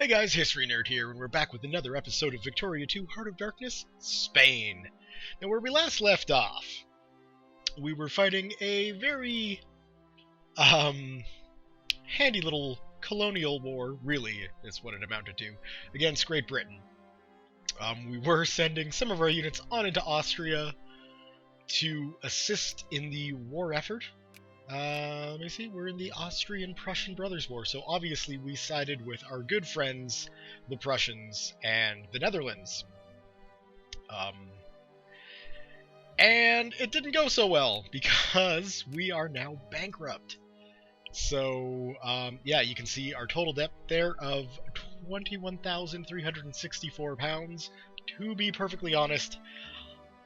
Hey guys, History Nerd here, and we're back with another episode of Victoria 2 Heart of Darkness, Spain. Now, where we last left off, we were fighting a very, handy little colonial war, really, is what it amounted to, against Great Britain. We were sending some of our units on into Austria to assist in the war effort. Let me see, we're in the Austrian-Prussian Brothers' War, so obviously we sided with our good friends, the Prussians, and the Netherlands. And it didn't go so well, because we are now bankrupt. So, yeah, you can see our total debt there of £21,364. To be perfectly honest,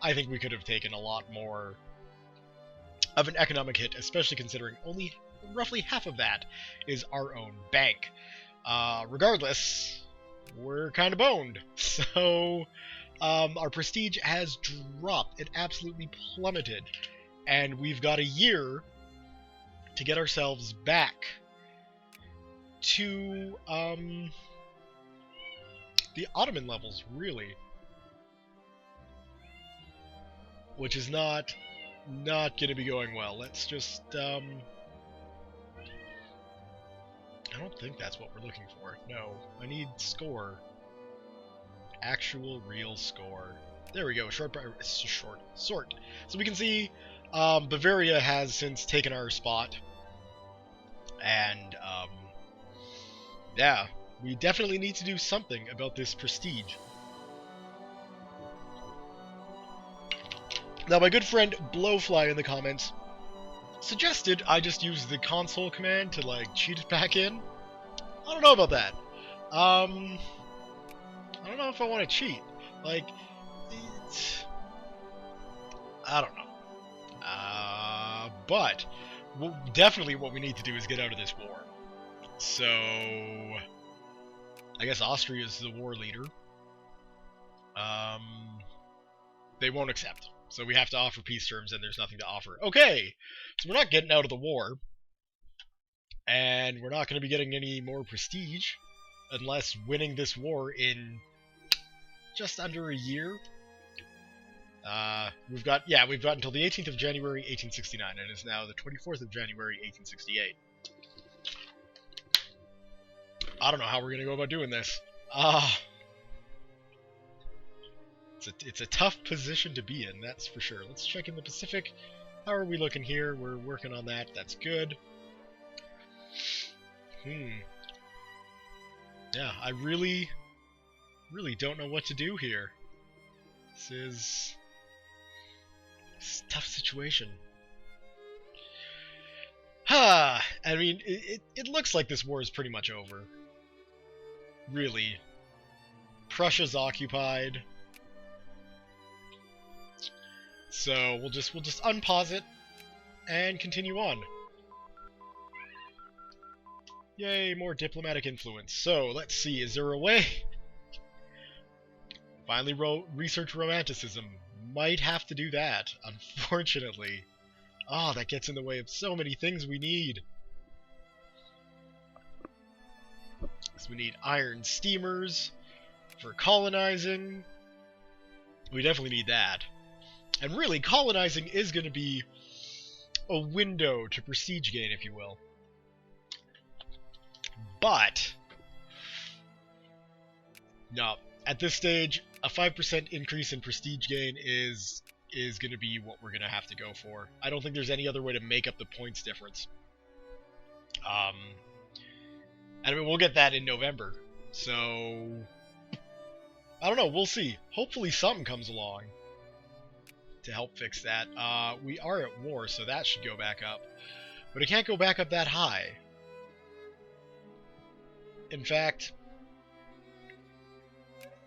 I think we could have taken a lot more of an economic hit, especially considering only roughly half of that is our own bank. Regardless, we're kind of boned. So, our prestige has dropped. It absolutely plummeted. And we've got a year to get ourselves back to, the Ottoman levels, really. Which is not gonna be going well. Let's just, I don't think that's what we're looking for. No, I need score. Actual, real score. There we go, sort. So we can see, Bavaria has since taken our spot. And, yeah, we definitely need to do something about this prestige. Now, my good friend Blowfly in the comments suggested I just use the console command to, like, cheat it back in. I don't know about that. I don't know if I want to cheat. Like, I don't know. But definitely what we need to do is get out of this war. So, I guess Austria is the war leader. They won't accept. So we have to offer peace terms, and there's nothing to offer. Okay, so we're not getting out of the war, and we're not going to be getting any more prestige, unless winning this war in just under a year. We've got until the 18th of January, 1869, and it is now the 24th of January, 1868. I don't know how we're going to go about doing this. It's a tough position to be in, that's for sure. Let's check in the Pacific. How are we looking here? We're working on that. That's good. Yeah, I really don't know what to do here. This is a tough situation. I mean, it looks like this war is pretty much over. Really. Prussia's occupied. So we'll just unpause it and continue on. Yay, more diplomatic influence. So let's see, is there a way? Finally, research romanticism. Might have to do that, unfortunately. Oh, that gets in the way of so many things we need. So we need iron steamers for colonizing. We definitely need that. And really, colonizing is going to be a window to prestige gain, if you will. But, no, at this stage, a 5% increase in prestige gain is going to be what we're going to have to go for. I don't think there's any other way to make up the points difference. And I mean, we'll get that in November. So, I don't know, we'll see. Hopefully something comes along to help fix that. We are at war, so that should go back up. But it can't go back up that high. In fact,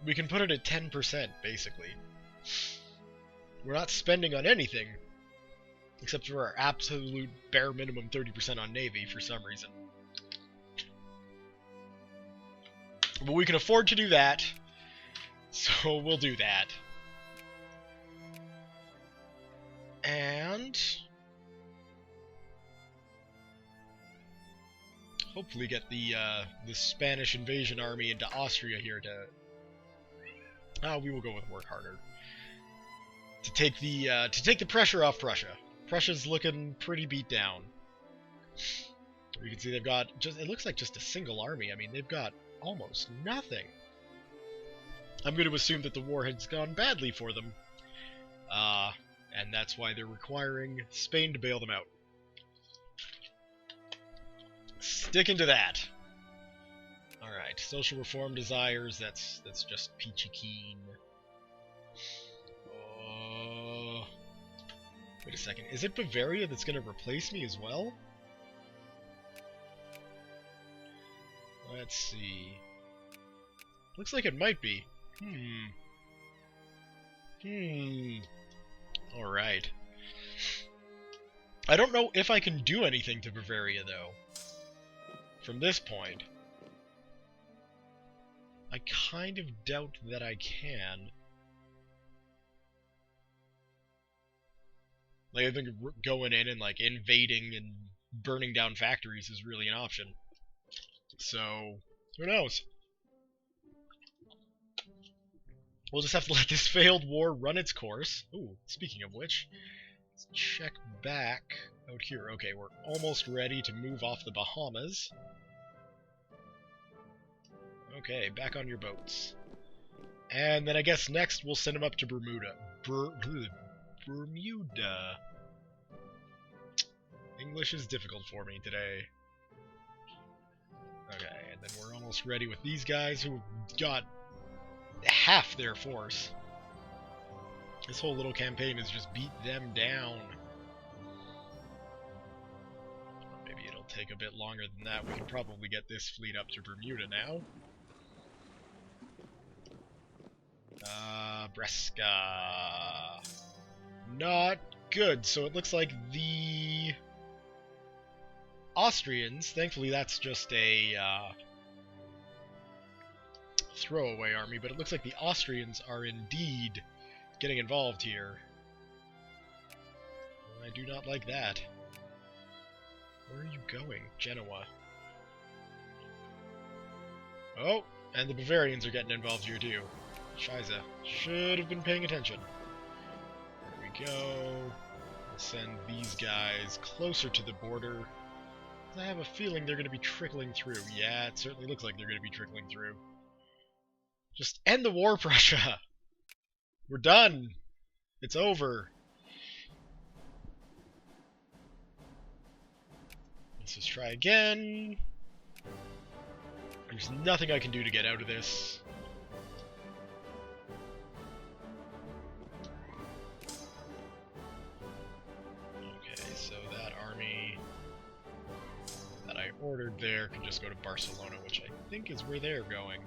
we can put it at 10%, basically. We're not spending on anything, except for our absolute bare minimum 30% on Navy for some reason. But we can afford to do that, so we'll do that. And hopefully get the Spanish invasion army into Austria here to... we will go with work harder. To take the pressure off Prussia. Prussia's looking pretty beat down. You can see they've got it looks like just a single army. I mean, they've got almost nothing. I'm going to assume that the war has gone badly for them. And that's why they're requiring Spain to bail them out. Sticking to that. Alright, social reform desires, that's just peachy keen. Wait a second, is it Bavaria that's going to replace me as well? Let's see. Looks like it might be. Alright. I don't know if I can do anything to Bavaria, though. From this point. I kind of doubt that I can. Like, I think going in and, like, invading and burning down factories is really an option. So, who knows? We'll just have to let this failed war run its course. Ooh, speaking of which, let's check back out here. Okay, we're almost ready to move off the Bahamas. Okay, back on your boats. And then I guess next we'll send them up to Bermuda. Bermuda. English is difficult for me today. Okay, and then we're almost ready with these guys who got half their force. This whole little campaign has just beat them down. Maybe it'll take a bit longer than that. We can probably get this fleet up to Bermuda now. Bresca. Not good. So it looks like the Austrians, thankfully that's just a throwaway army, but it looks like the Austrians are indeed getting involved here. I do not like that. Where are you going? Genoa. Oh, and the Bavarians are getting involved here too. Scheiße. Should have been paying attention. There we go. We'll send these guys closer to the border. I have a feeling they're going to be trickling through. Yeah, it certainly looks like they're going to be trickling through. Just end the war, Prussia! We're done! It's over! Let's just try again. There's nothing I can do to get out of this. Okay, so that army that I ordered there can just go to Barcelona, which I think is where they're going.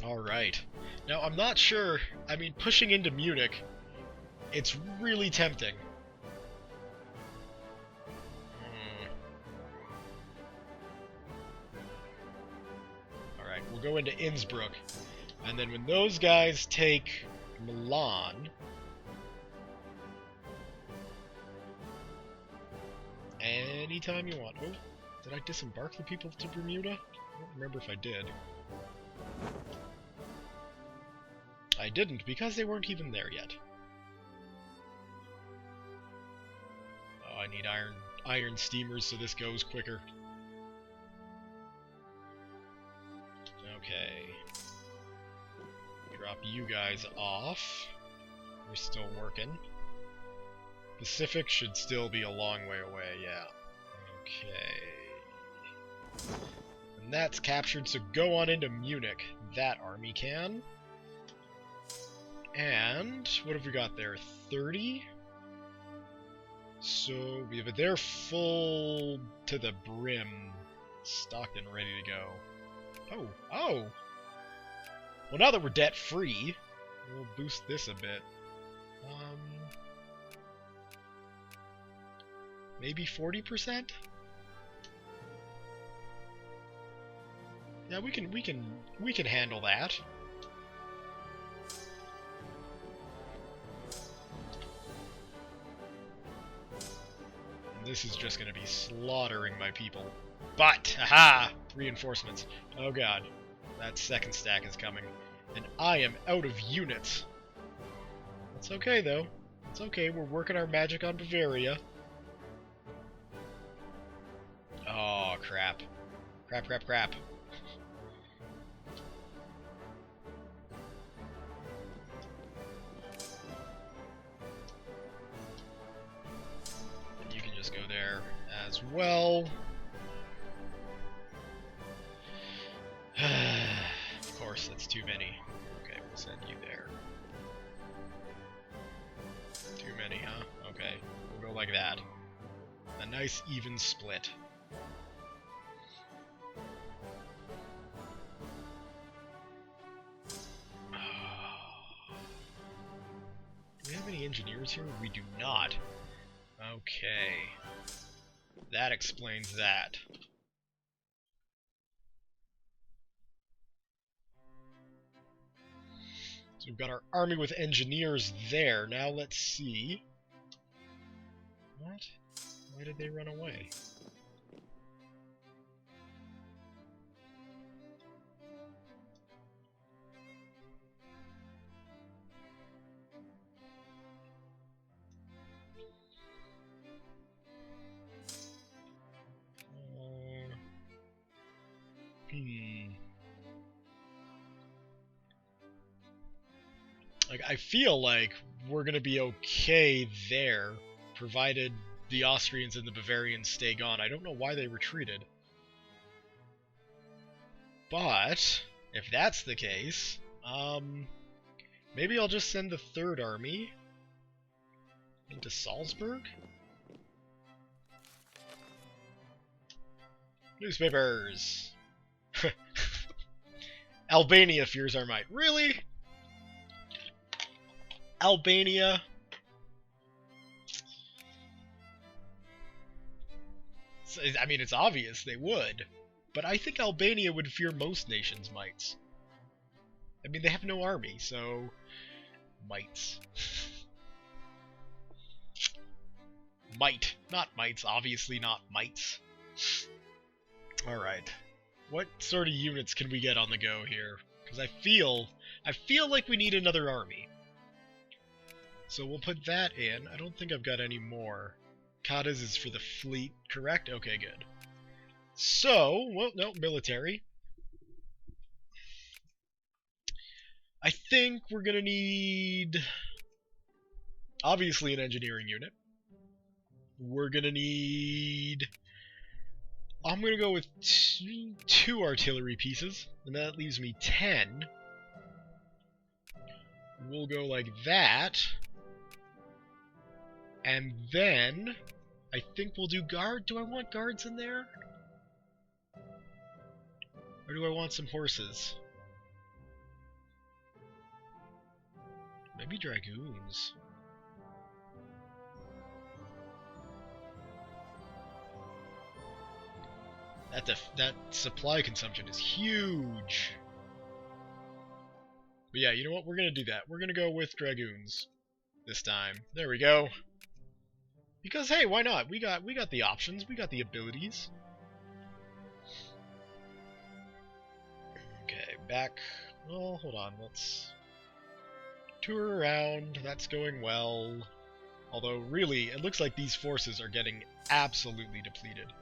Alright. Now, I'm not sure. I mean, pushing into Munich, it's really tempting. Alright, we'll go into Innsbruck. And then when those guys take Milan, anytime you want. Oh, did I disembark the people to Bermuda? I don't remember if I did. I didn't, because they weren't even there yet. Oh, I need iron steamers so this goes quicker. Okay. Drop you guys off. We're still working. Pacific should still be a long way away, yeah. Okay. And that's captured, so go on into Munich. That army can. And what have we got there? 30? So they're full to the brim, stocked and ready to go. Oh! Well, now that we're debt free, we'll boost this a bit. Maybe 40%? Yeah, we can handle that. this is just going to be slaughtering my people. But, aha! Reinforcements. Oh god. That second stack is coming. And I am out of units. It's okay, though. It's okay, we're working our magic on Bavaria. Oh, crap. Crap, crap, crap. And you can just go there as well. Of course, that's too many. Okay, we'll send you there. Too many, huh? Okay, we'll go like that. A nice even split. Do we have any engineers here? We do not. Okay. That explains that. So we've got our army with engineers there. Now let's see. What? Why did they run away? Like, I feel like we're gonna be okay there, provided the Austrians and the Bavarians stay gone. I don't know why they retreated. But, if that's the case, maybe I'll just send the Third Army into Salzburg? Newspapers! Albania fears our might. Really? Albania? I mean, it's obvious they would. But I think Albania would fear most nations' mights. I mean, they have no army, so... mights. Might. Not mights, obviously not mights. Alright. What sort of units can we get on the go here? Because I feel like we need another army. So we'll put that in. I don't think I've got any more. Katas is for the fleet, correct? Okay, good. So, well, no, military. I think we're gonna need, obviously, an engineering unit. We're gonna need, I'm gonna go with two artillery pieces, and that leaves me 10. We'll go like that. And then, I think we'll do guard. Do I want guards in there? Or do I want some horses? Maybe dragoons. That supply consumption is huge. But yeah, you know what? We're gonna do that. We're gonna go with dragoons this time. There we go. Because hey, why not? We got the options. We got the abilities. Okay, back. Well, hold on. Let's tour around. That's going well. Although, really, it looks like these forces are getting absolutely depleted.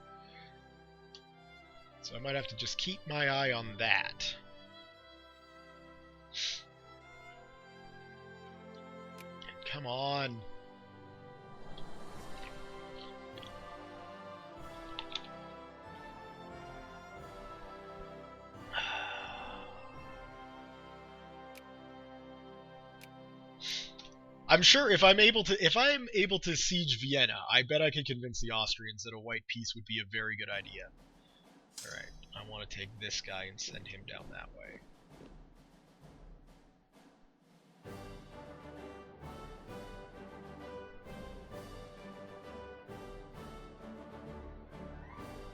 So I might have to just keep my eye on that. And come on. I'm sure if I'm able to siege Vienna, I bet I can convince the Austrians that a white peace would be a very good idea. Alright, I want to take this guy and send him down that way.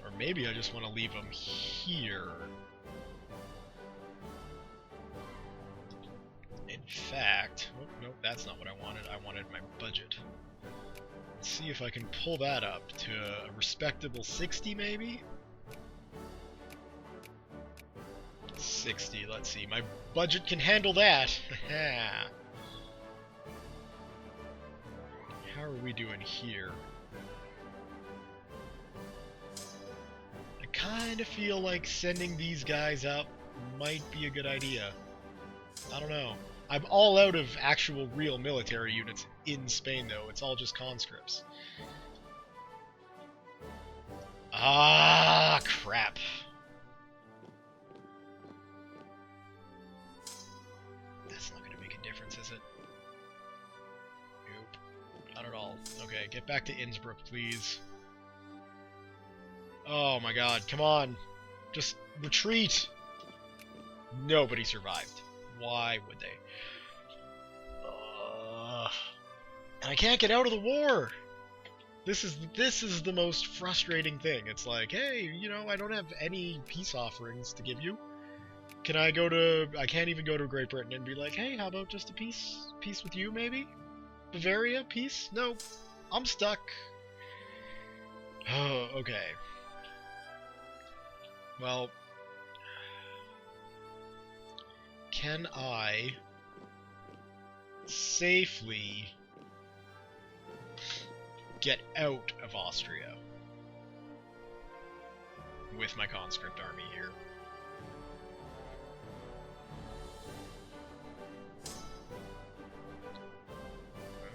Or maybe I just want to leave him here. In fact, oh, nope, that's not what I wanted. I wanted my budget. Let's see if I can pull that up to a respectable 60, maybe? 60, let's see. My budget can handle that. How are we doing here? I kind of feel like sending these guys up might be a good idea. I don't know. I'm all out of actual real military units in Spain, though. It's all just conscripts. Ah, crap. That's not going to make a difference, is it? Nope. Not at all. Okay, get back to Innsbruck, please. Oh my god, come on. Just retreat. Nobody survived. Why would they? And I can't get out of the war! This is the most frustrating thing. It's like, hey, you know, I don't have any peace offerings to give you. Can I go to... I can't even go to Great Britain and be like, hey, how about just a peace with you, maybe? Bavaria? Peace? No. I'm stuck. Oh, okay. Well... Can I safely get out of Austria with my conscript army here?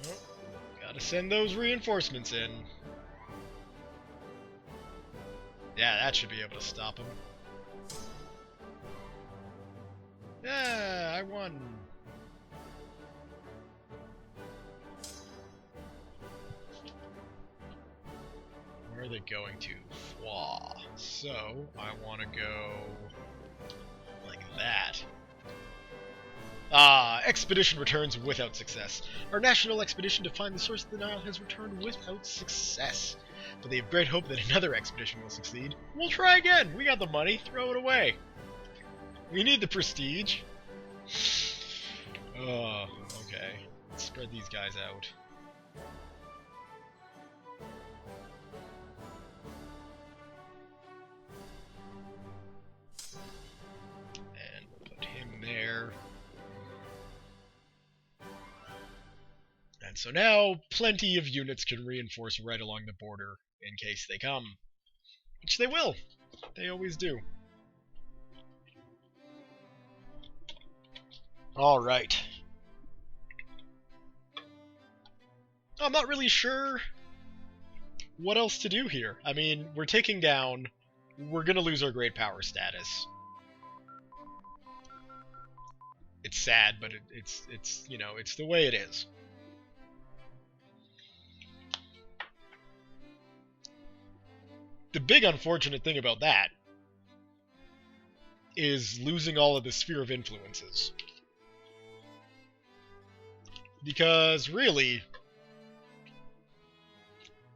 Oh, gotta send those reinforcements in. Yeah, that should be able to stop them. Yeah, I won. Where are they going to? Fwa. So, I want to go like that. Ah, expedition returns without success. Our national expedition to find the source of the Nile has returned without success. But they have great hope that another expedition will succeed. We'll try again. We got the money. Throw it away. We need the prestige. Oh, okay. Let's spread these guys out. And we'll put him there. And so now, plenty of units can reinforce right along the border in case they come. Which they will. They always do. Alright. I'm not really sure what else to do here. I mean, we're taking down... We're gonna lose our great power status. It's sad, but it's you know, it's the way it is. The big unfortunate thing about that is losing all of the sphere of influences. Because, really,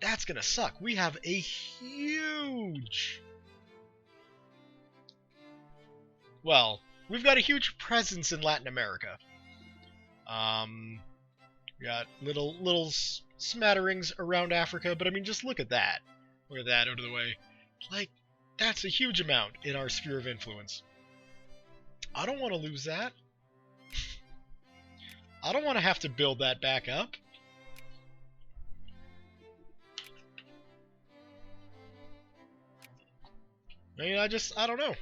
that's gonna suck. We have a huge... Well, we've got a huge presence in Latin America. We got little smatterings around Africa, but I mean, just look at that. Look at that out of the way. Like, that's a huge amount in our sphere of influence. I don't want to lose that. I don't want to have to build that back up. I mean, I don't know.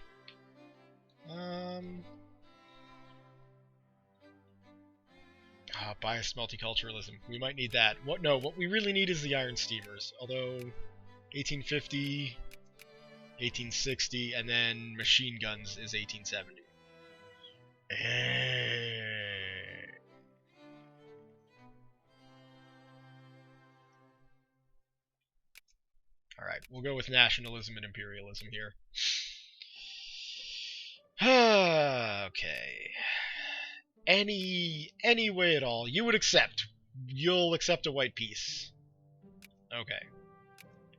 Biased multiculturalism. We might need that. What we really need is the iron steamers. Although, 1850, 1860, and then machine guns is 1870. Alright, we'll go with nationalism and imperialism here. Okay. Any way at all. You would accept. You'll accept a white peace. Okay.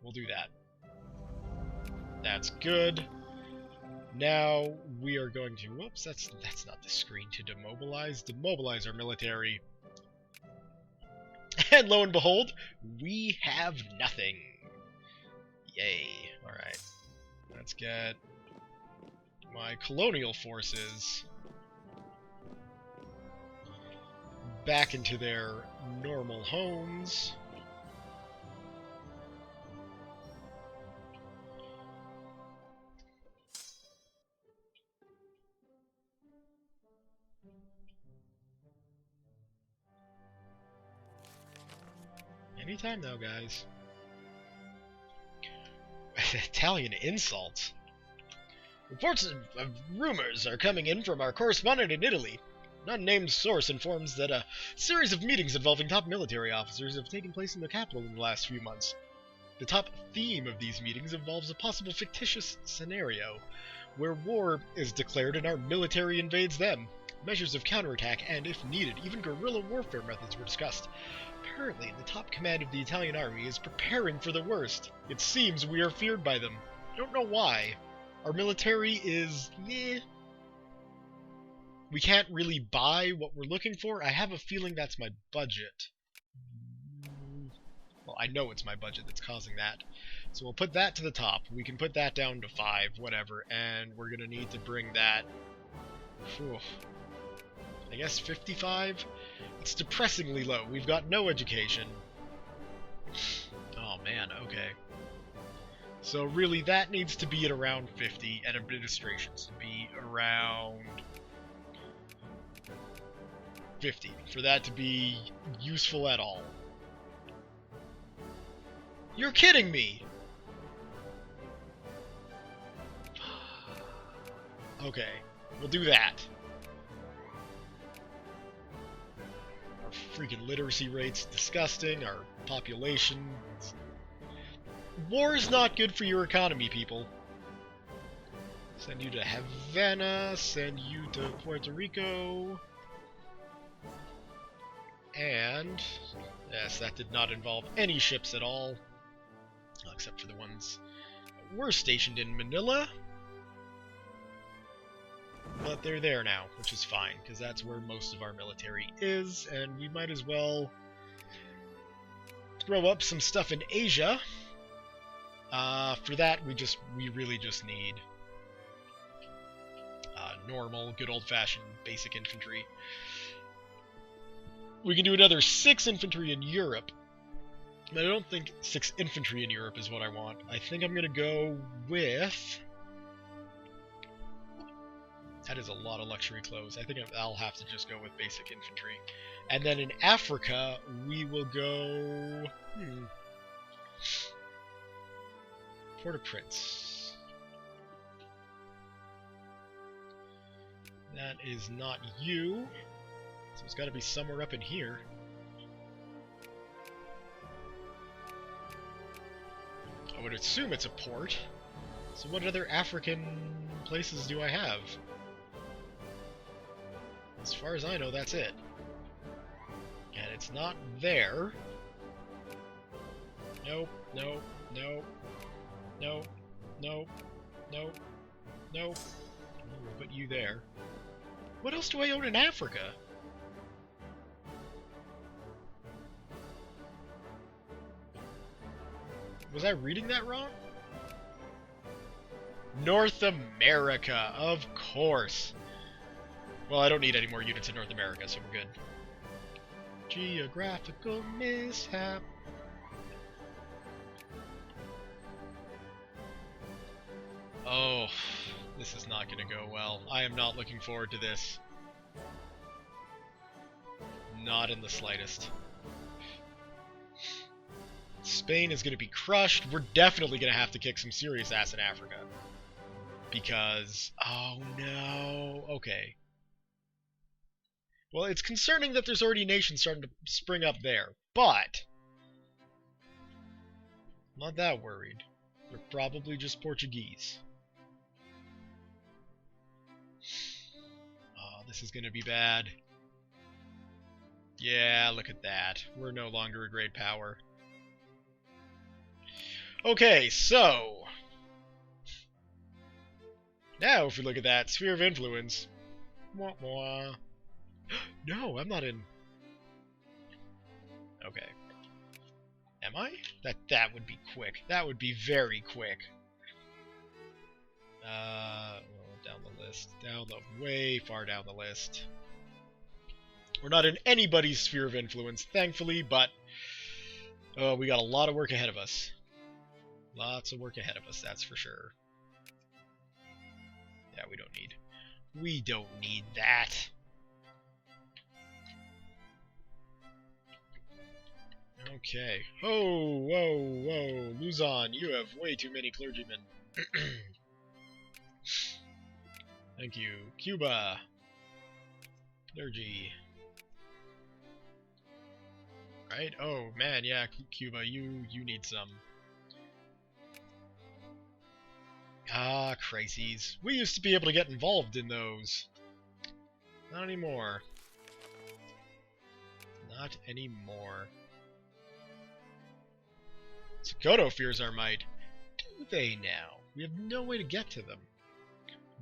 We'll do that. That's good. Now we are going to... Whoops, that's not the screen to demobilize. Demobilize our military. And lo and behold, we have nothing. Yay. Alright. Let's get my colonial forces back into their normal homes. Anytime now, guys. Italian insults. Reports of rumors are coming in from our correspondent in Italy. An unnamed source informs that a series of meetings involving top military officers have taken place in the capital in the last few months. The top theme of these meetings involves a possible fictitious scenario where war is declared and our military invades them. Measures of counterattack and, if needed, even guerrilla warfare methods were discussed. Apparently, the top command of the Italian army is preparing for the worst. It seems we are feared by them. Don't know why. Our military is... eh. We can't really buy what we're looking for. I have a feeling that's my budget. Well, I know it's my budget that's causing that. So we'll put that to the top. We can put that down to 5, whatever. And we're going to need to bring that... Whew, I guess 55? It's depressingly low. We've got no education. Oh man, okay. So really that needs to be at around 50, and administrations to be around 50, for that to be useful at all. You're kidding me! Okay, we'll do that. Our freaking literacy rate's disgusting, our population... War is not good for your economy, people. Send you to Havana, send you to Puerto Rico... And, yes, that did not involve any ships at all, except for the ones that were stationed in Manila. But they're there now, which is fine, because that's where most of our military is, and we might as well throw up some stuff in Asia. For that, we really just need normal, good old-fashioned basic infantry. We can do another 6 infantry in Europe. But I don't think 6 infantry in Europe is what I want. I think I'm going to go with... That is a lot of luxury clothes. I think I'll have to just go with basic infantry. And then in Africa, we will go... Port-au-Prince. That is not you. So it's got to be somewhere up in here. I would assume it's a port. So what other African places do I have? As far as I know, that's it. And it's not there. Nope, nope, nope, nope, nope, nope, nope. We'll put you there. What else do I own in Africa? Was I reading that wrong? North America, of course. Well, I don't need any more units in North America, so we're good. Geographical mishap. Oh, this is not going to go well. I am not looking forward to this. Not in the slightest. Spain is going to be crushed. We're definitely going to have to kick some serious ass in Africa. Because... oh no... okay. Well, it's concerning that there's already nations starting to spring up there. But... I'm not that worried. They're probably just Portuguese. Oh, this is going to be bad. Yeah, look at that. We're no longer a great power. Okay, so... now, if we look at that, sphere of influence. Mwah, mwah. No, I'm not in... okay. Am I? That would be quick. That would be very quick. Down the list. Way far down the list. We're not in anybody's sphere of influence, thankfully, but we got a lot of work ahead of us. Lots of work ahead of us, that's for sure. Yeah, we don't need that. Okay. Whoa. Luzon, you have way too many clergymen. Thank you. Cuba. Clergy. Right? Oh, man, yeah, Cuba, you need some. Ah, crises. We used to be able to get involved in those. Not anymore. Not anymore. Sokoto fears our might. Do they now? We have no way to get to them.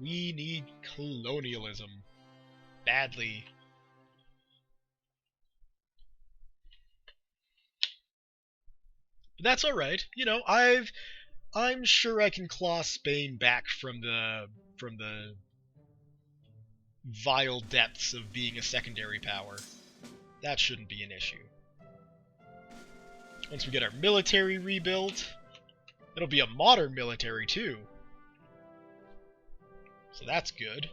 We need colonialism. Badly. But that's alright. You know, I'm sure I can claw Spain back from the vile depths of being a secondary power. That shouldn't be an issue. Once we get our military rebuilt, it'll be a modern military too. So that's good.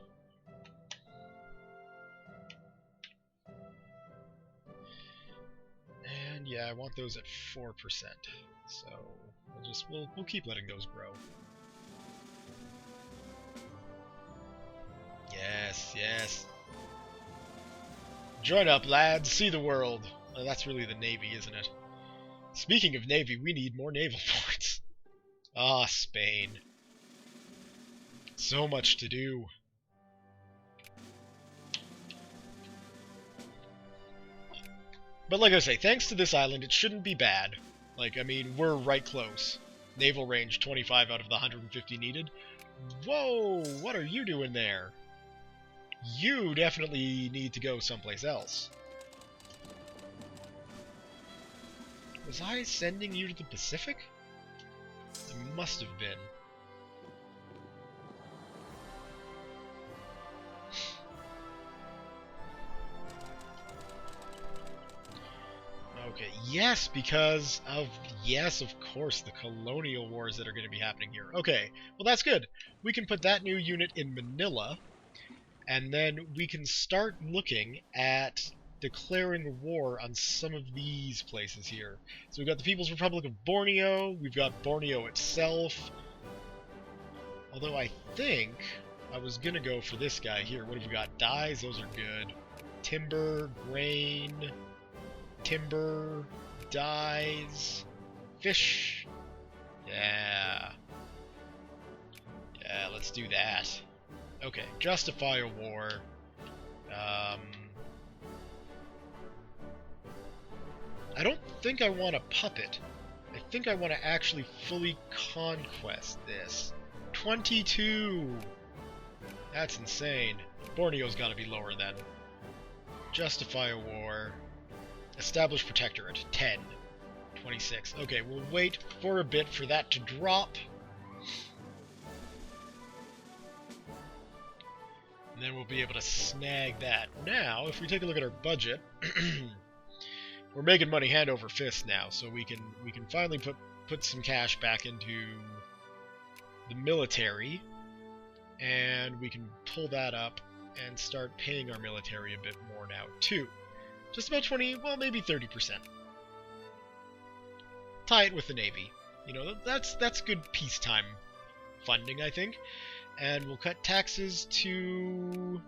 And yeah, I want those at 4%. So we'll keep letting those grow. Yes. Join up, lads. See the world. Oh, that's really the Navy, isn't it? Speaking of Navy, we need more naval ports. Ah, Spain. So much to do. But like I say, thanks to this island, it shouldn't be bad. Like, I mean, we're right close. Naval range 25 out of the 150 needed. Whoa! What are you doing there? You definitely need to go someplace else. Was I sending you to the Pacific? I must have been. Okay, yes, because of, yes, of course, the colonial wars that are going to be happening here. Okay, well that's good. We can put that new unit in Manila, and then we can start looking at declaring war on some of these places here. So we've got the People's Republic of Borneo, we've got Borneo itself, although I think I was going to go for this guy here. What have we got? Dyes, those are good. Timber, grain, timber, dyes, fish. Yeah, let's do that. Okay, justify a war. I don't think I want a puppet. I think I want to actually fully conquest this. 22! That's insane. Borneo's got to be lower then. Justify a war. Establish protectorate. 10. 26. Okay, we'll wait for a bit for that to drop. And then we'll be able to snag that. Now, if we take a look at our budget, we're making money hand over fist now, so we can finally put some cash back into the military, and we can pull that up and start paying our military a bit more now too. Just about 20, well, maybe 30%. Tie it with the Navy. You know, that's good peacetime funding, I think. And we'll cut taxes to...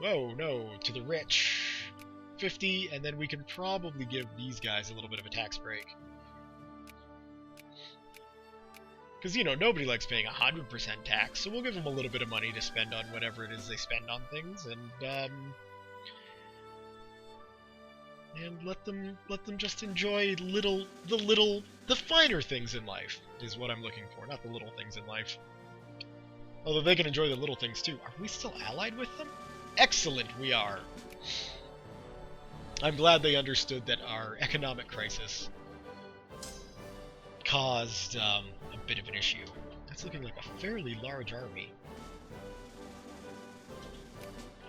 Whoa, no, to the rich. 50, and then we can probably give these guys a little bit of a tax break. Because, you know, nobody likes paying 100% tax, so we'll give them a little bit of money to spend on whatever it is they spend on things, and let them just enjoy the finer things in life, is what I'm looking for, not the little things in life. Although they can enjoy the little things too. Are we still allied with them? Excellent, we are. I'm glad they understood that our economic crisis caused a bit of an issue. That's looking like a fairly large army.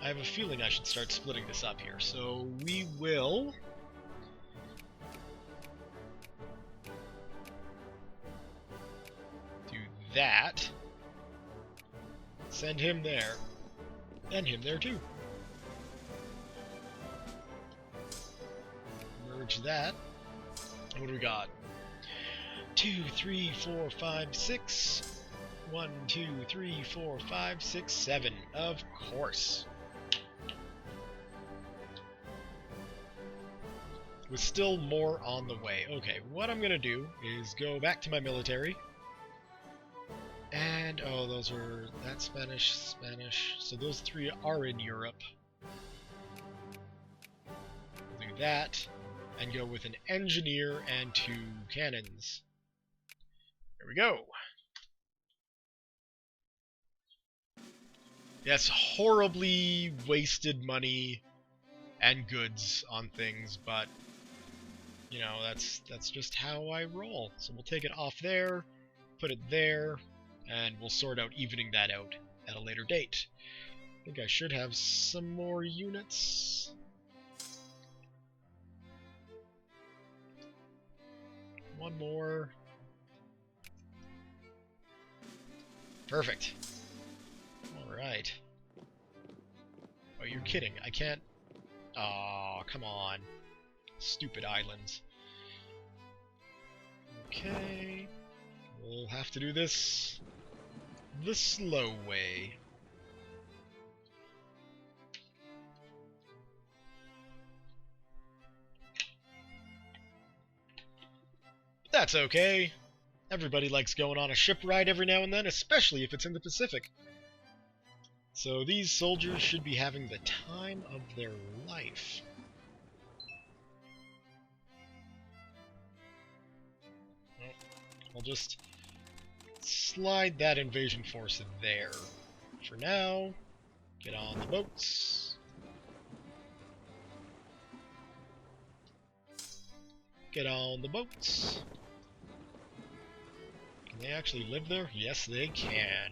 I have a feeling I should start splitting this up here, so we will... do that. Send him there. And him there too. Merge that. What do we got? 2, 3, 4, 5, 6. 1, 2, 3, 4, 5, 6, 7. Of course. With still more on the way. Okay, what I'm gonna do is go back to my military. And, oh, those are... that's Spanish, Spanish. So those three are in Europe. We'll do that. And go with an engineer and 2 cannons. There we go. Yes, horribly wasted money and goods on things, but you know, that's just how I roll. So we'll take it off there, put it there, and we'll sort out evening that out at a later date. I think I should have some more units. One more. Perfect. Alright. Oh, you're kidding. I can't... Aw, come on. Stupid islands. Okay. We'll have to do this the slow way. That's okay. Everybody likes going on a ship ride every now and then, especially if it's in the Pacific. So these soldiers should be having the time of their life. I'll just slide that invasion force there. For now, get on the boats. Get on the boats. Can they actually live there? Yes, they can.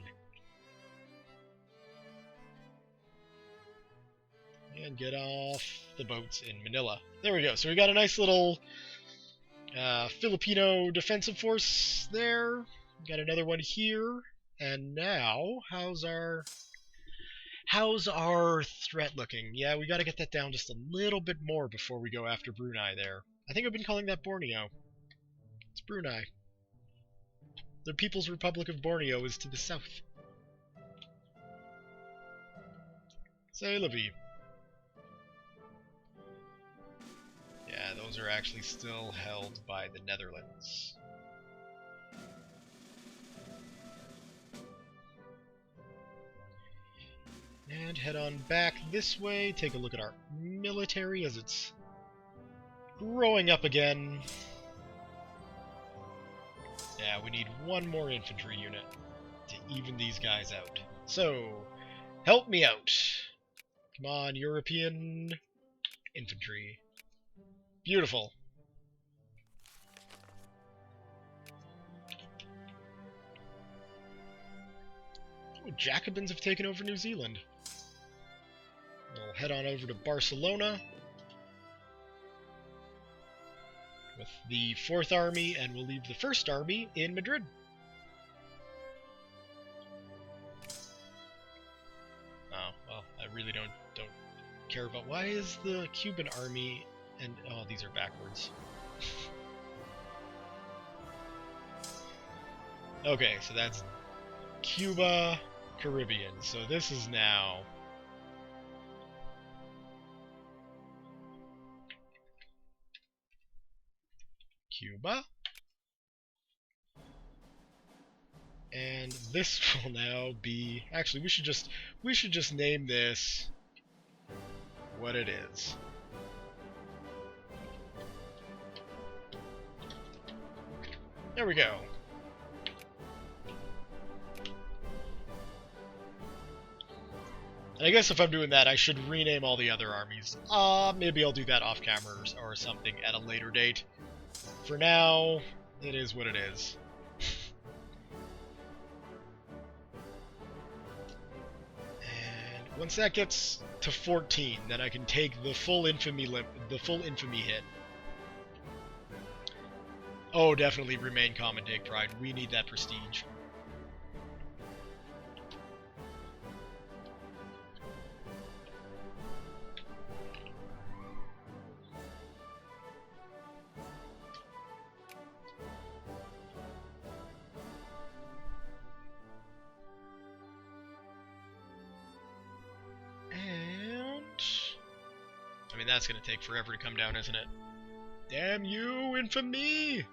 And get off the boats in Manila. There we go. So we got a nice little Filipino defensive force there. We got another one here. And now, how's our threat looking? Yeah, we got to get that down just a little bit more before we go after Brunei there. I think I've been calling that Borneo. It's Brunei. The People's Republic of Borneo is to the south. C'est la vie. Yeah, those are actually still held by the Netherlands. And head on back this way, take a look at our military as it's growing up again. Yeah, we need one more infantry unit to even these guys out. So, help me out. Come on, European infantry. Beautiful. Oh, Jacobins have taken over New Zealand. We'll head on over to Barcelona with the 4th Army, and we'll leave the 1st Army in Madrid. Oh, well, I really don't care about... Why is the Cuban Army... and... oh, these are backwards. Okay, so that's Cuba, Caribbean. So this is now... Cuba. And this will now be... actually, we should just name this what it is. There we go. And I guess if I'm doing that, I should rename all the other armies. Maybe I'll do that off camera or something at a later date. For now, it is what it is. And once that gets to 14, then I can take the full infamy hit. Oh, definitely remain calm and take pride. We need that prestige. I mean, that's going to take forever to come down, isn't it? Damn you, infamy!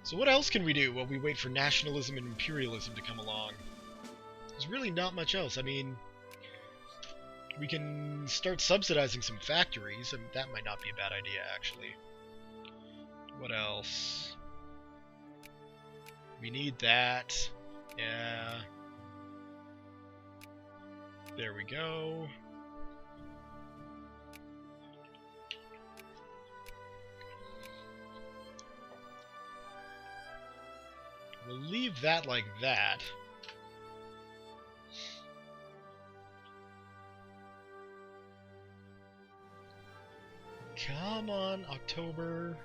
So what else can we do while we wait for nationalism and imperialism to come along? There's really not much else. I mean, we can start subsidizing some factories, and that might not be a bad idea, actually. What else? We need that. Yeah. There we go. We'll leave that like that. Come on, October.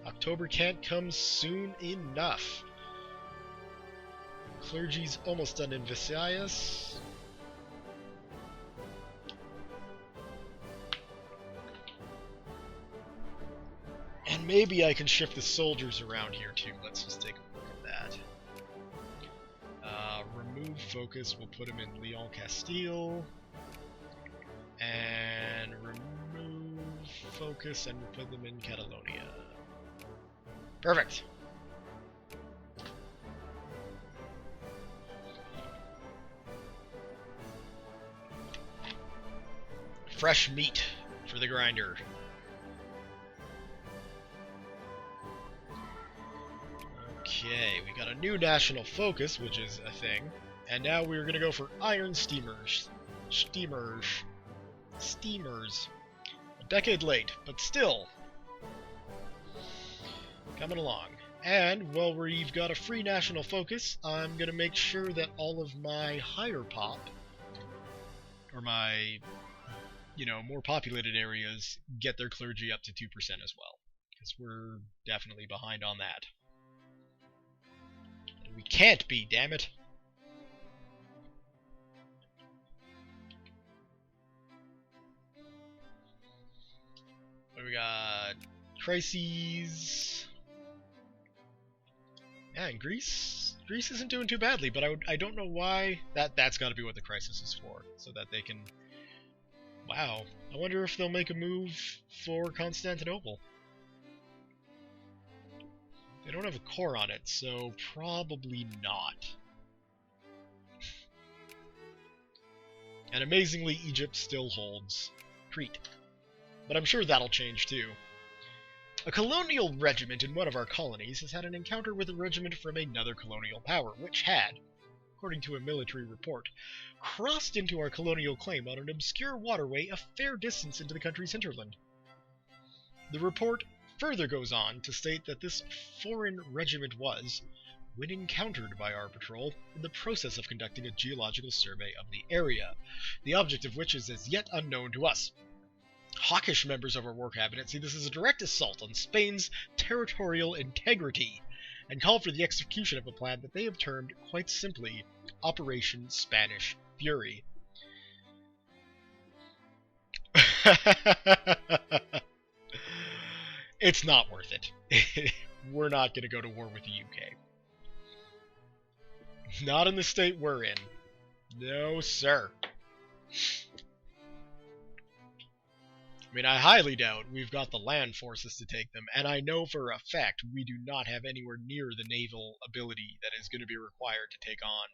October can't come soon enough. Clergy's almost done in Visayas. And maybe I can shift the soldiers around here too. Let's just take a look at that. Remove focus, we'll put him in Leon Castile. And remove focus and we'll put them in Catalonia. Perfect. Fresh meat for the grinder. Okay, we got a new national focus, which is a thing. And now we're going to go for iron steamers. Steamers. A decade late, but still. Coming along. And, while we've got a free national focus, I'm going to make sure that all of my higher pop, or my, more populated areas, get their clergy up to 2% as well. Because we're definitely behind on that. And we can't be, damn it! What do we got? Crises. Yeah, and Greece isn't doing too badly, but I don't know why. That's got to be what the crisis is for, so that they can. Wow, I wonder if they'll make a move for Constantinople. They don't have a core on it, so probably not. And amazingly, Egypt still holds Crete. But I'm sure that'll change too. A colonial regiment in one of our colonies has had an encounter with a regiment from another colonial power, which had, according to a military report, crossed into our colonial claim on an obscure waterway a fair distance into the country's hinterland. The report further goes on to state that this foreign regiment was, when encountered by our patrol, in the process of conducting a geological survey of the area, the object of which is as yet unknown to us. Hawkish members of our war cabinet see this as a direct assault on Spain's territorial integrity, and call for the execution of a plan that they have termed, quite simply, Operation Spanish Fury. It's not worth it. We're not going to go to war with the UK. Not in the state we're in. No, sir. I mean, I highly doubt we've got the land forces to take them, and I know for a fact we do not have anywhere near the naval ability that is going to be required to take on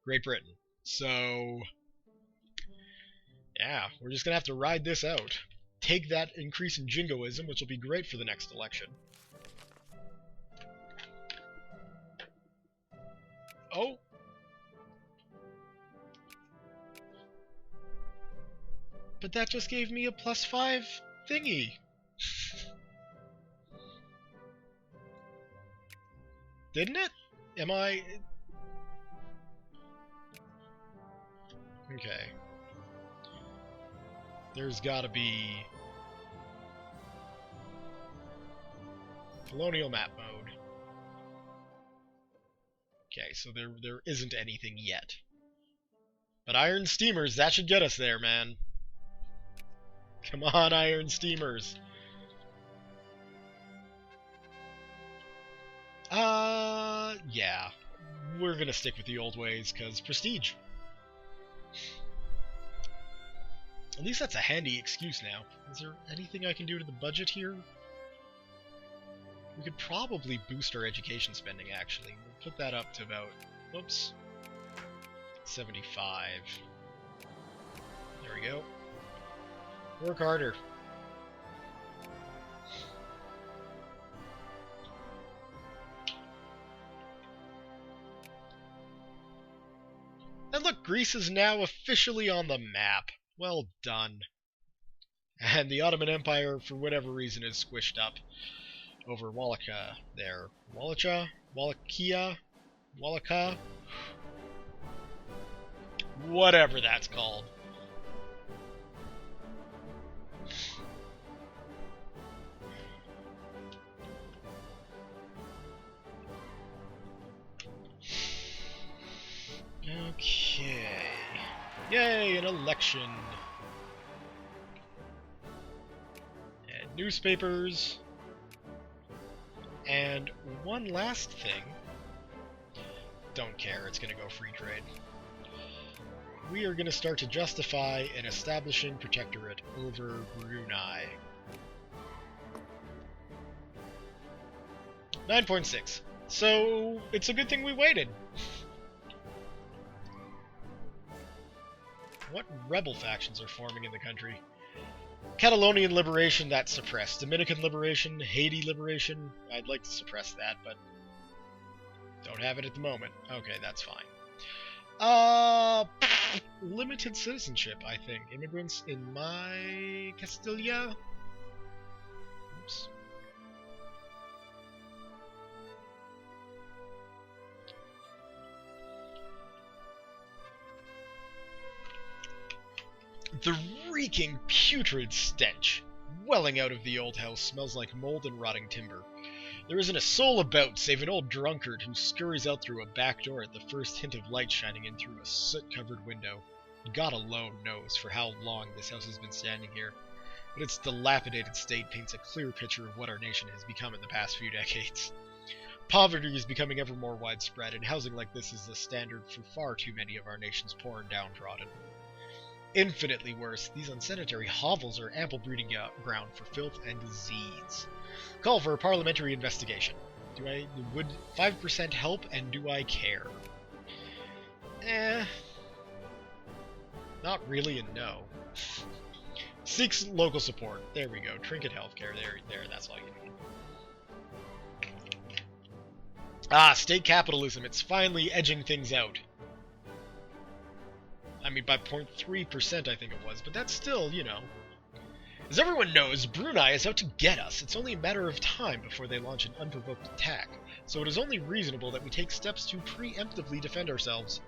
Great Britain. So, yeah, we're just going to have to ride this out. Take that increase in jingoism, which will be great for the next election. Oh! But that just gave me a +5 thingy. Didn't it? Am I... Okay. There's gotta be... Colonial map mode. Okay, so there isn't anything yet. But iron steamers, that should get us there, man. Come on, iron steamers. Yeah. We're gonna stick with the old ways, because prestige. At least that's a handy excuse now. Is there anything I can do to the budget here? We could probably boost our education spending, actually. We'll put that up to about... Whoops. 75. There we go. Work harder. And look, Greece is now officially on the map. Well done. And the Ottoman Empire, for whatever reason, is squished up over Wallachia there. Wallachia? Wallachia? Wallachia? Whatever that's called. Okay. Yay, an election. And newspapers. And one last thing. Don't care, it's gonna go free trade. We are gonna start to justify an establishing protectorate over Brunei. 9.6. So, it's a good thing we waited. What rebel factions are forming in the country? Catalonian liberation, that's suppressed. Dominican liberation, Haiti liberation, I'd like to suppress that, but don't have it at the moment. Okay, that's fine. Limited citizenship, I think. Immigrants in my Castilla? Oops. The reeking, putrid stench welling out of the old house smells like mold and rotting timber. There isn't a soul about save an old drunkard who scurries out through a back door at the first hint of light shining in through a soot-covered window. God alone knows for how long this house has been standing here, but its dilapidated state paints a clear picture of what our nation has become in the past few decades. Poverty is becoming ever more widespread, and housing like this is the standard for far too many of our nation's poor and downtrodden. Infinitely worse, these unsanitary hovels are ample breeding ground for filth and disease. Call for a parliamentary investigation. Would 5% help, and do I care? Not really, and no. Seeks local support. There we go. Trinket healthcare. There. That's all you need. Ah, state capitalism. It's finally edging things out. I mean, by 0.3% I think it was, but that's still, you know. As everyone knows, Brunei is out to get us. It's only a matter of time before they launch an unprovoked attack, so it is only reasonable that we take steps to preemptively defend ourselves.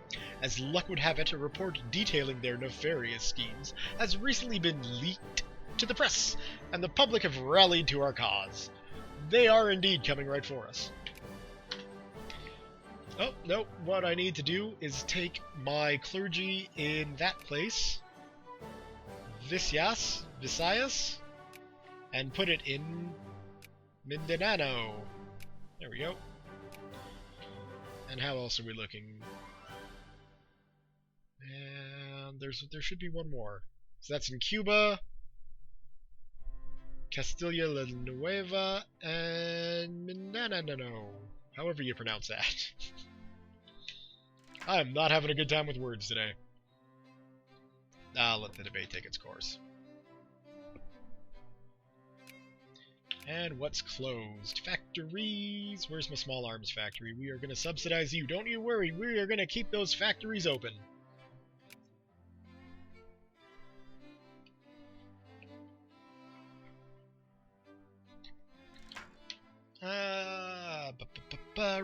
As luck would have it, a report detailing their nefarious schemes has recently been leaked to the press, and the public have rallied to our cause. They are indeed coming right for us. Oh, no, what I need to do is take my clergy in that place, Visayas, and put it in Mindanao. There we go. And how else are we looking? And there should be one more. So that's in Cuba, Castilla la Nueva, and Mindanao. However you pronounce that. I'm not having a good time with words today. I'll let the debate take its course. And what's closed? Factories! Where's my small arms factory? We are going to subsidize you. Don't you worry. We are going to keep those factories open.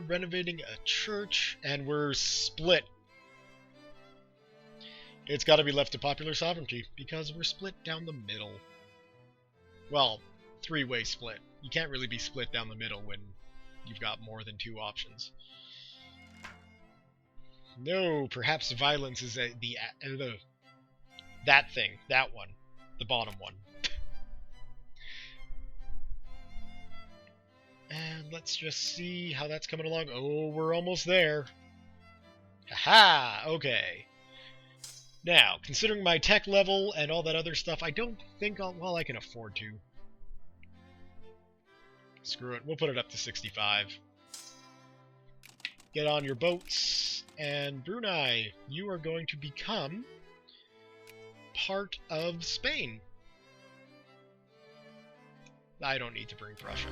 Renovating a church, and we're split. It's got to be left to popular sovereignty, because we're split down the middle. Well, three-way split. You can't really be split down the middle when you've got more than two options. No, perhaps violence is that thing, that one, the bottom one. And let's just see how that's coming along. Oh, we're almost there. Haha, okay. Now, considering my tech level and all that other stuff, I don't think I can afford to. Screw it, we'll put it up to 65. Get on your boats, and Brunei, you are going to become part of Spain. I don't need to bring Prussia.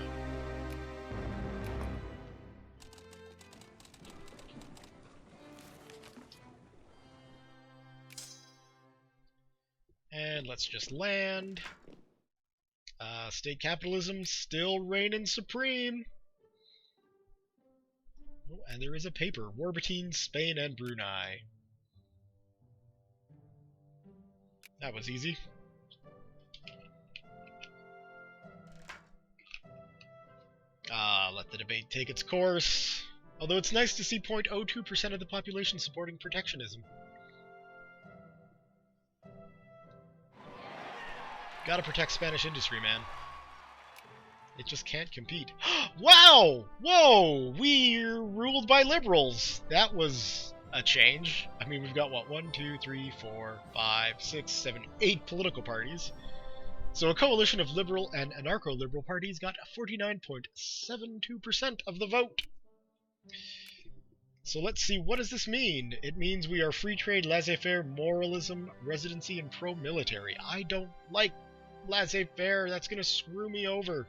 And let's just land. State capitalism still reigning supreme. Oh, and there is a paper. War between Spain and Brunei. That was easy. Let the debate take its course. Although it's nice to see 0.02% of the population supporting protectionism. Gotta protect Spanish industry, man. It just can't compete. Wow! Whoa! We're ruled by liberals! That was a change. I mean, we've got, what, 1, 2, 3, 4, 5, 6, 7, 8 political parties. So a coalition of liberal and anarcho-liberal parties got 49.72% of the vote. So let's see, what does this mean? It means we are free trade, laissez-faire, moralism, residency, and pro-military. I don't like laissez-faire. That's going to screw me over.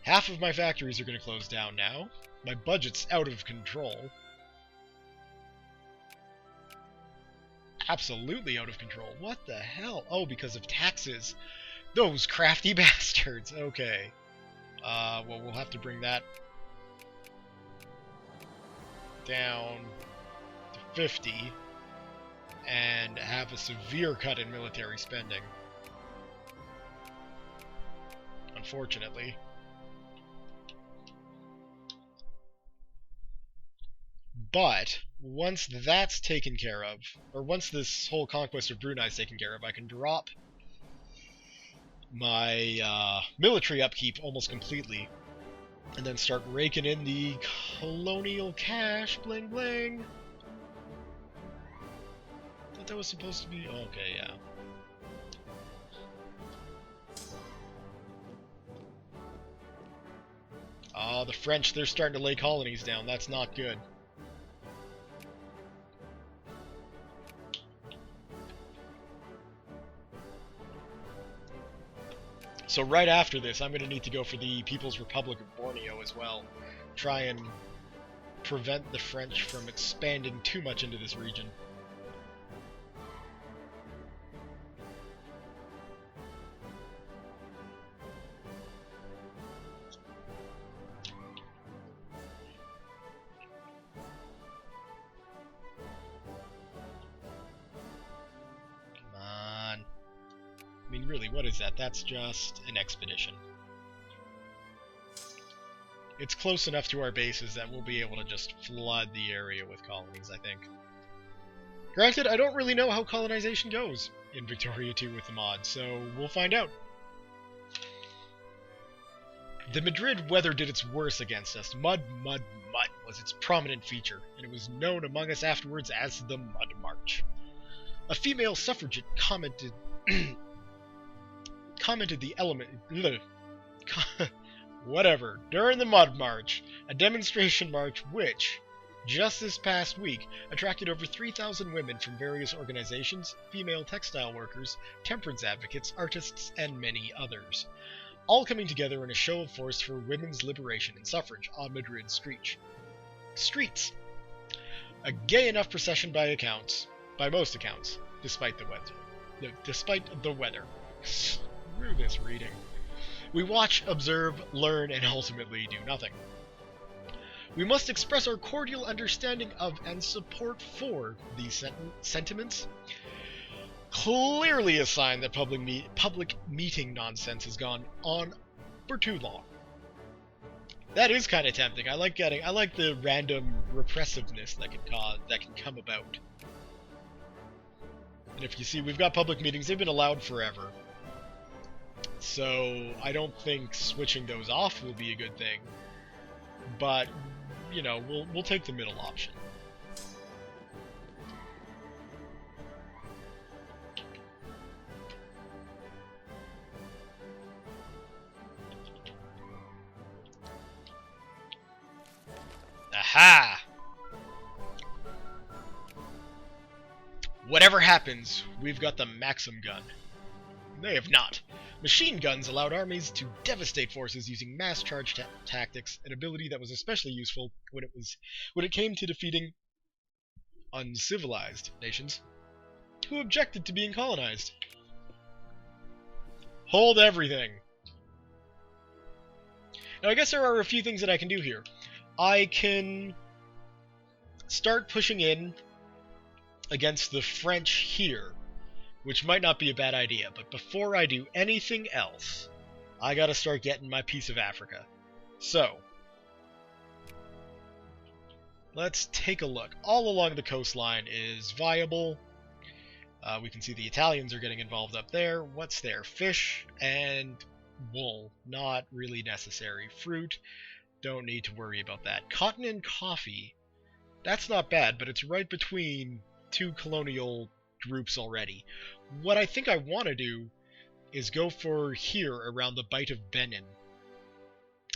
Half of my factories are going to close down now. My budget's out of control. Absolutely out of control. What the hell? Oh, because of taxes. Those crafty bastards. Okay. Well, we'll have to bring that down to 50 and have a severe cut in military spending. Unfortunately. But once that's taken care of, or once this whole conquest of Brunei is taken care of, I can drop my military upkeep almost completely, and then start raking in the colonial cash, bling bling. I thought that was supposed to be... okay, yeah. Oh, the French, they're starting to lay colonies down. That's not good. So right after this, I'm going to need to go for the People's Republic of Borneo as well. Try and prevent the French from expanding too much into this region. I mean, really, what is that? That's just an expedition. It's close enough to our bases that we'll be able to just flood the area with colonies, I think. Granted, I don't really know how colonization goes in Victoria 2 with the mod, so we'll find out. The Madrid weather did its worst against us. Mud, mud, mud was its prominent feature, and it was known among us afterwards as the Mud March. A female suffragette commented the element... whatever, during the Mud March, a demonstration march which, just this past week, attracted over 3,000 women from various organizations, female textile workers, temperance advocates, artists, and many others, all coming together in a show of force for women's liberation and suffrage on Madrid's streets. A gay enough procession by most accounts, despite the weather. Screw this reading. We watch, observe, learn, and ultimately do nothing. We must express our cordial understanding of and support for these sentiments. Clearly a sign that public meeting nonsense has gone on for too long. That is kind of tempting. I like the random repressiveness that can come about. And if you see, we've got public meetings, they've been allowed forever. So I don't think switching those off will be a good thing. But, you know, we'll take the middle option. Aha! Whatever happens, we've got the Maxim gun. They have not. Machine guns allowed armies to devastate forces using mass charge tactics, an ability that was especially useful when it came to defeating uncivilized nations who objected to being colonized. Hold everything. Now I guess there are a few things that I can do here. I can start pushing in against the French here, which might not be a bad idea, but before I do anything else, I gotta start getting my piece of Africa. So, let's take a look. All along the coastline is viable. We can see the Italians are getting involved up there. What's there? Fish and wool. Not really necessary. Fruit. Don't need to worry about that. Cotton and coffee. That's not bad, but it's right between two colonial groups already. What I think I want to do is go for here around the Bight of Benin.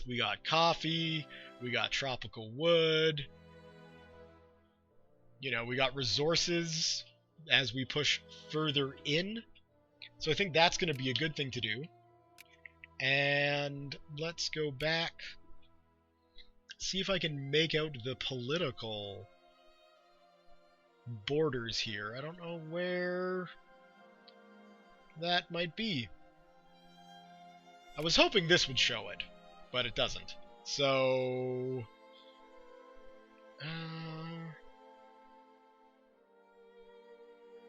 We got coffee, we got tropical wood, you know, we got resources as we push further in. So I think that's going to be a good thing to do. And let's go back, see if I can make out the political borders here. I don't know where that might be. I was hoping this would show it, but it doesn't. So,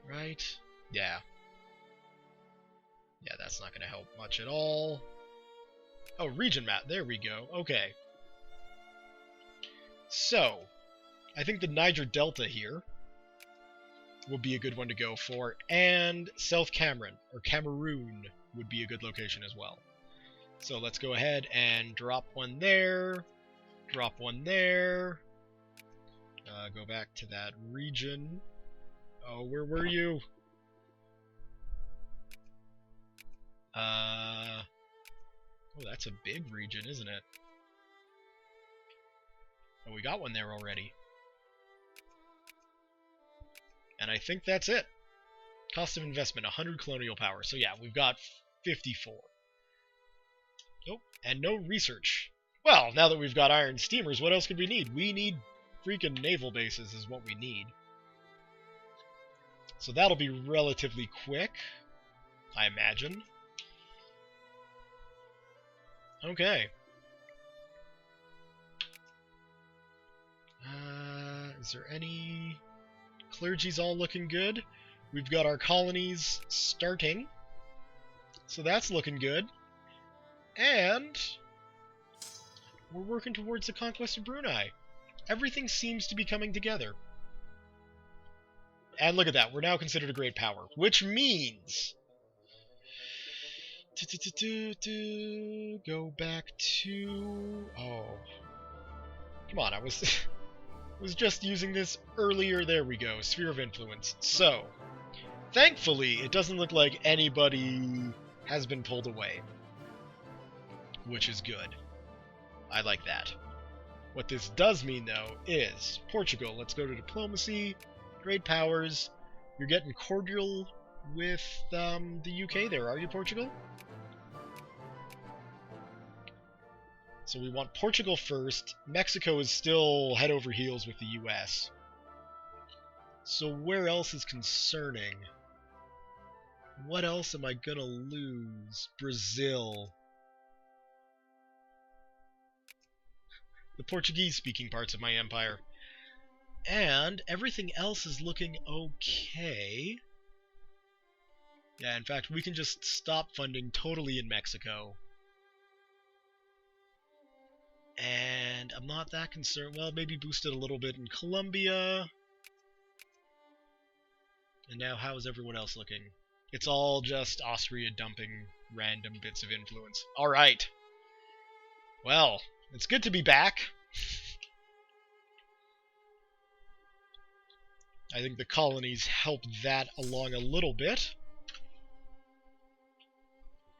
right? Yeah. Yeah, that's not going to help much at all. Oh, region map. There we go. Okay. So, I think the Niger Delta here would be a good one to go for, and South Cameroon, or Cameroon, would be a good location as well. So let's go ahead and drop one there, drop one there, go back to that region. Oh, where were you? Oh, that's a big region, isn't it? Oh, we got one there already. And I think that's it. Cost of investment, 100 colonial power. So yeah, we've got 54. Nope, and no research. Well, now that we've got iron steamers, what else could we need? We need freaking naval bases is what we need. So that'll be relatively quick, I imagine. Okay. Is there any... Clergy's all looking good. We've got our colonies starting. So that's looking good. And we're working towards the conquest of Brunei. Everything seems to be coming together. And look at that, we're now considered a great power. Which means... Go back to... Oh. Come on, I was... was just using this earlier. There we go. Sphere of influence. So, thankfully, it doesn't look like anybody has been pulled away, which is good. I like that. What this does mean, though, is Portugal. Let's go to diplomacy. Great powers. You're getting cordial with the UK there, are you, Portugal? So we want Portugal first. Mexico is still head over heels with the US. So where else is concerning? What else am I gonna lose? Brazil. the Portuguese-speaking parts of my empire. And everything else is looking okay. Yeah, in fact, we can just stop funding totally in Mexico. And I'm not that concerned. Well, maybe boost it a little bit in Colombia. And now how is everyone else looking? It's all just Austria dumping random bits of influence. Alright. Well, it's good to be back. I think the colonies helped that along a little bit.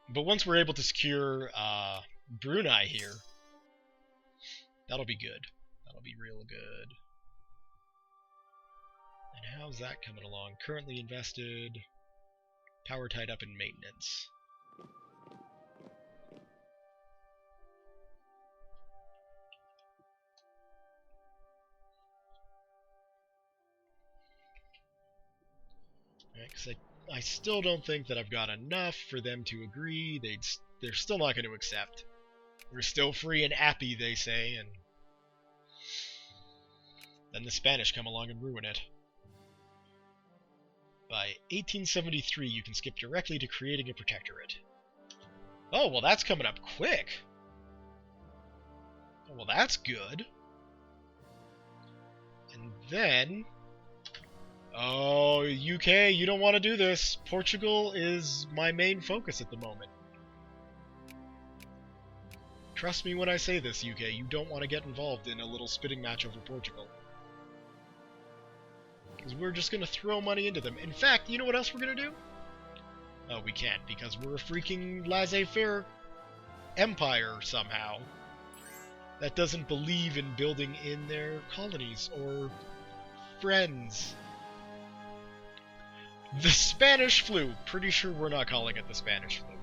But once we're able to secure Brunei here, that'll be good. That'll be real good. And how's that coming along? Currently invested, power tied up in maintenance. Because I still don't think that I've got enough for them to agree. They're still not going to accept. We're still free and happy, they say, and then the Spanish come along and ruin it. By 1873, you can skip directly to creating a protectorate. Oh, well, that's coming up quick. Oh, well, that's good. And then... Oh, UK, you don't want to do this. Portugal is my main focus at the moment. Trust me when I say this, UK, you don't want to get involved in a little spitting match over Portugal. Because we're just going to throw money into them. In fact, you know what else we're going to do? Oh, we can't, because we're a freaking laissez-faire empire, somehow, that doesn't believe in building in their colonies, or friends. The Spanish flu, pretty sure we're not calling it the Spanish flu,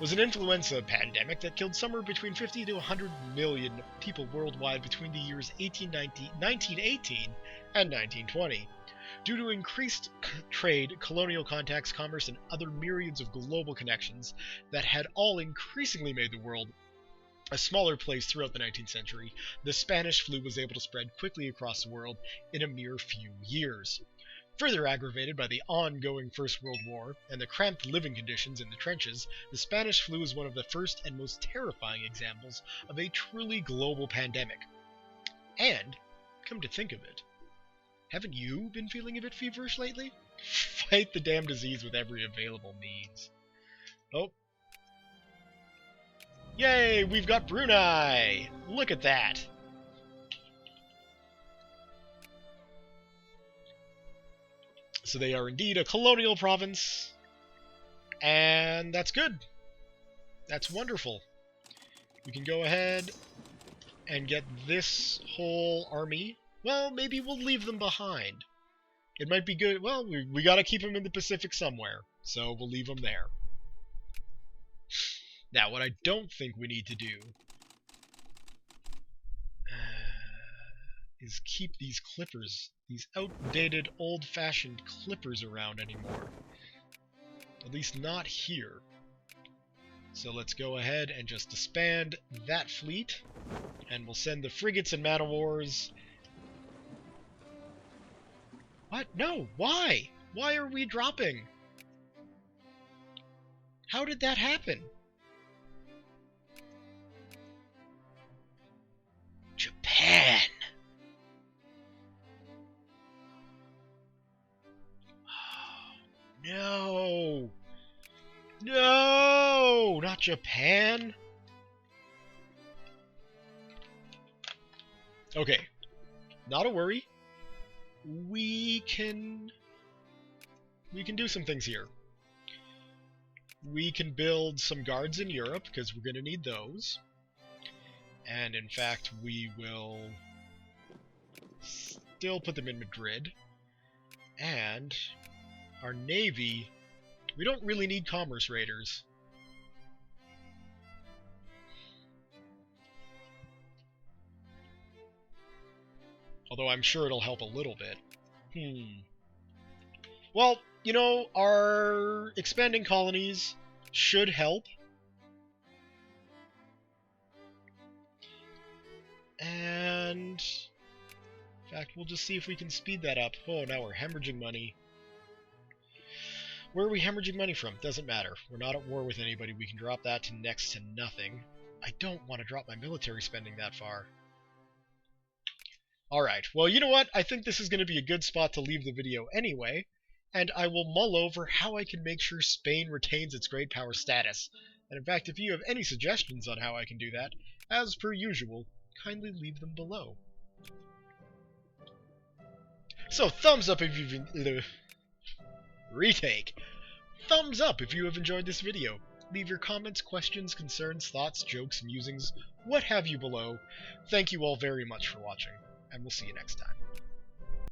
was an influenza pandemic that killed somewhere between 50 to 100 million people worldwide between the years 1918 and 1920. Due to increased trade, colonial contacts, commerce, and other myriads of global connections that had all increasingly made the world a smaller place throughout the 19th century, the Spanish flu was able to spread quickly across the world in a mere few years. Further aggravated by the ongoing First World War and the cramped living conditions in the trenches, the Spanish flu is one of the first and most terrifying examples of a truly global pandemic. And, come to think of it, haven't you been feeling a bit feverish lately? Fight the damn disease with every available means. Oh. Yay, we've got Brunei! Look at that! So they are indeed a colonial province, and that's good. That's wonderful. We can go ahead and get this whole army. Well, maybe we'll leave them behind. It might be good. Well, we gotta keep them in the Pacific somewhere, so we'll leave them there. Now, what I don't think we need to do is keep these clippers, these outdated, old-fashioned clippers around anymore. At least not here. So let's go ahead and just disband that fleet, and we'll send the frigates and man-of-wars. What? No! Why? Why are we dropping? How did that happen? Japan! No! No! Not Japan! Okay. Not a worry. We can do some things here. We can build some guards in Europe, because we're going to need those. And in fact, we will still put them in Madrid. And our navy, we don't really need commerce raiders. Although I'm sure it'll help a little bit. Well, you know, our expanding colonies should help. And in fact, we'll just see if we can speed that up. Oh, now we're hemorrhaging money. Where are we hemorrhaging money from? Doesn't matter. We're not at war with anybody. We can drop that to next to nothing. I don't want to drop my military spending that far. Alright, well, you know what? I think this is going to be a good spot to leave the video anyway, and I will mull over how I can make sure Spain retains its great power status. And in fact, if you have any suggestions on how I can do that, as per usual, kindly leave them below. So, thumbs up if you've... retake. Thumbs up if you have enjoyed this video. Leave your comments, questions, concerns, thoughts, jokes, musings, what have you below. Thank you all very much for watching, and we'll see you next time.